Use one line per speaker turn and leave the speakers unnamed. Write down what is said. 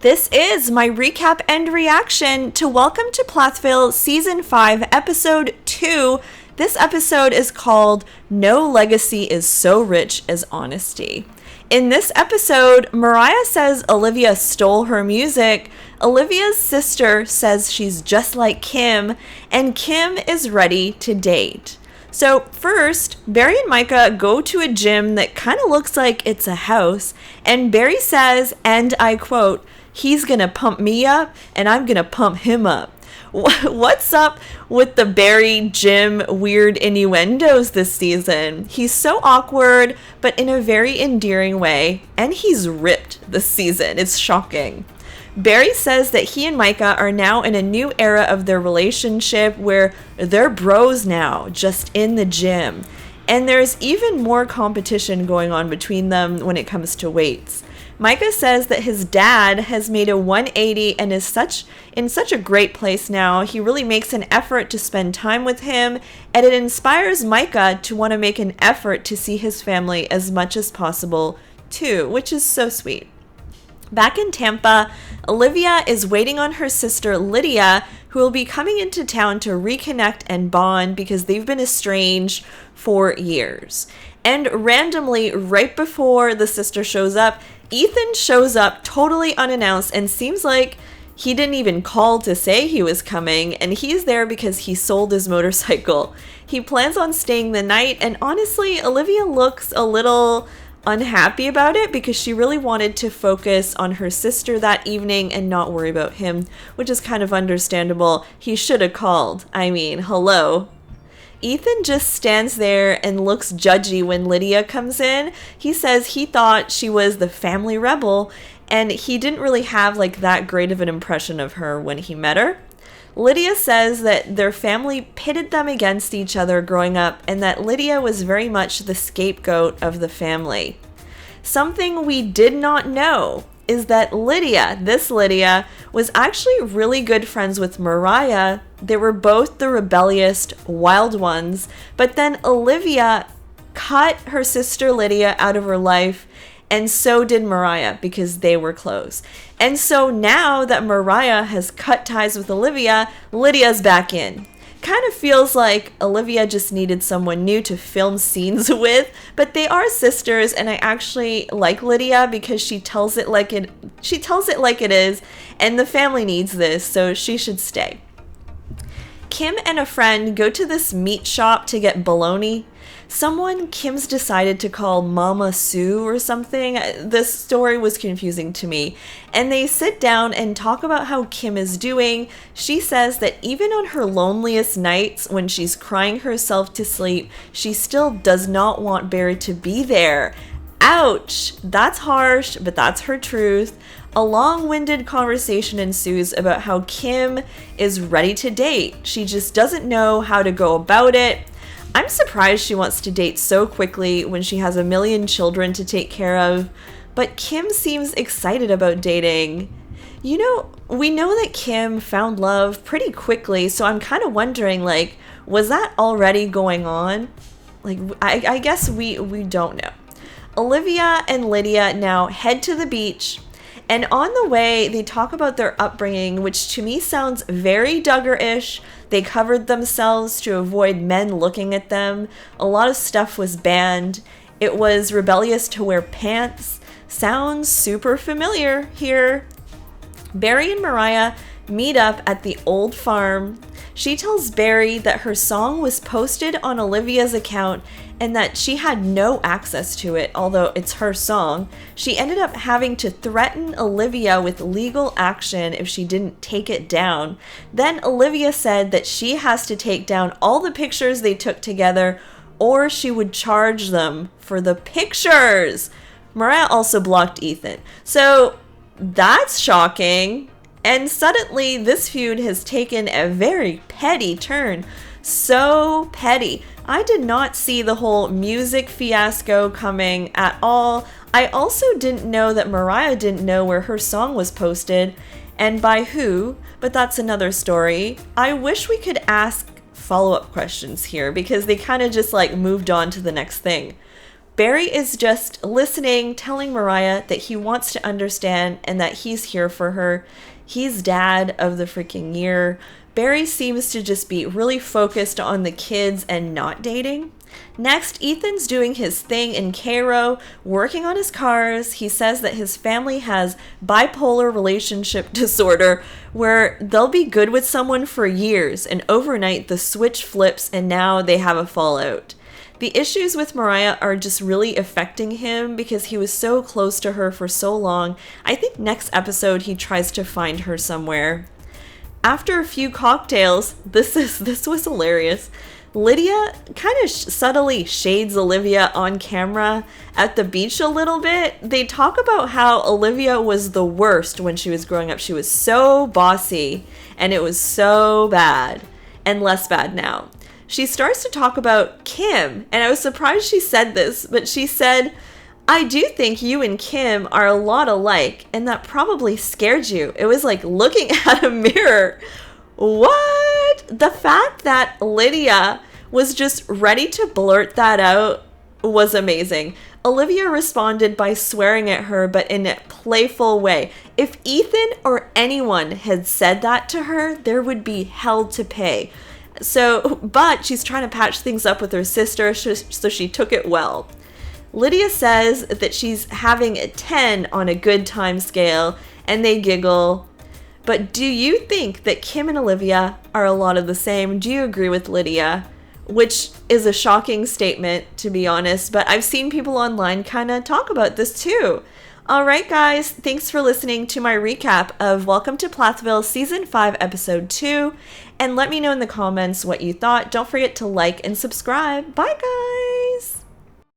This is my recap and reaction to Welcome to Plathville Season 5, Episode 2. This episode is called No Legacy is So Rich as Honesty. In this episode, Mariah says Olivia stole her music, Olivia's sister says she's just like Kim, and Kim is ready to date. So first, Barry and Micah go to a gym that kind of looks like it's a house, and Barry says, and I quote, "He's gonna pump me up, and I'm gonna pump him up." What's up with the Barry Jim weird innuendos this season? He's so awkward, but in a very endearing way, and he's ripped this season. It's shocking. Barry says that he and Micah are now in a new era of their relationship where they're bros now, just in the gym. And there's even more competition going on between them when it comes to weights. Micah says that his dad has made a 180 and is in such a great place now. He really makes an effort to spend time with him, and it inspires Micah to want to make an effort to see his family as much as possible too, which is so sweet. Back in Tampa, Olivia is waiting on her sister Lydia, who will be coming into town to reconnect and bond because they've been estranged for years. And randomly, right before the sister shows up, Ethan shows up totally unannounced and seems like he didn't even call to say he was coming, and he's there because he sold his motorcycle. He plans on staying the night, and honestly, Olivia looks a little unhappy about it because she really wanted to focus on her sister that evening and not worry about him, which is kind of understandable. He should have called. I mean, hello. Ethan just stands there and looks judgy when Lydia comes in. He says he thought she was the family rebel, and he didn't really have like that great of an impression of her when he met her. Lydia says that their family pitted them against each other growing up, and that Lydia was very much the scapegoat of the family. Something we did not know is that this Lydia, was actually really good friends with Mariah. They were both the rebellious, wild ones, but then Olivia cut her sister Lydia out of her life, and so did Mariah because they were close. And so now that Mariah has cut ties with Olivia, Lydia's back in. Kind of feels like Olivia just needed someone new to film scenes with, but they are sisters, and I actually like Lydia because she tells it like it is, and the family needs this, so she should stay. Kim and a friend go to this meat shop to get bologna. Someone Kim's decided to call Mama Sue or something. This story was confusing to me. And they sit down and talk about how Kim is doing. She says that even on her loneliest nights when she's crying herself to sleep, she still does not want Barry to be there. Ouch! That's harsh, but that's her truth. A long-winded conversation ensues about how Kim is ready to date. She just doesn't know how to go about it. I'm surprised she wants to date so quickly when she has a million children to take care of, but Kim seems excited about dating. You know, we know that Kim found love pretty quickly, so I'm kind of wondering, like, was that already going on? Like, I guess we don't know. Olivia and Lydia now head to the beach, and on the way, they talk about their upbringing, which to me sounds very Duggar-ish. They covered themselves to avoid men looking at them. A lot of stuff was banned. It was rebellious to wear pants. Sounds super familiar here. Barry and Mariah meet up at the old farm. She tells Barry that her song was posted on Olivia's account and that she had no access to it, although it's her song. She ended up having to threaten Olivia with legal action if she didn't take it down. Then Olivia said that she has to take down all the pictures they took together, or she would charge them for the pictures. Mariah also blocked Ethan. So that's shocking. And suddenly, this feud has taken a very petty turn. So petty. I did not see the whole music fiasco coming at all. I also didn't know that Mariah didn't know where her song was posted and by who, but that's another story. I wish we could ask follow-up questions here because they kind of just like moved on to the next thing. Barry is just listening, telling Moriah that he wants to understand and that he's here for her. He's dad of the freaking year. Barry seems to just be really focused on the kids and not dating. Next, Ethan's doing his thing in Cairo, working on his cars. He says that his family has bipolar relationship disorder, where they'll be good with someone for years, and overnight the switch flips and now they have a fallout. The issues with Mariah are just really affecting him because he was so close to her for so long. I think next episode he tries to find her somewhere. After a few cocktails, this was hilarious. Lydia kind of subtly shades Olivia on camera at the beach a little bit. They talk about how Olivia was the worst when she was growing up. She was so bossy and it was so bad, and less bad now. She starts to talk about Kim, and I was surprised she said this, but she said, "I do think you and Kim are a lot alike, and that probably scared you." It was like looking at a mirror. What? The fact that Lydia was just ready to blurt that out was amazing. Olivia responded by swearing at her, but in a playful way. If Ethan or anyone had said that to her, there would be hell to pay. But she's trying to patch things up with her sister, so she took it well. Lydia says that she's having a 10 on a good time scale, and they giggle. But do you think that Kim and Olivia are a lot of the same? Do you agree with Lydia? Which is a shocking statement, to be honest, but I've seen people online kind of talk about this too. Alright guys, thanks for listening to my recap of Welcome to Plathville Season 5 Episode 2, and let me know in the comments what you thought. Don't forget to like and subscribe. Bye guys!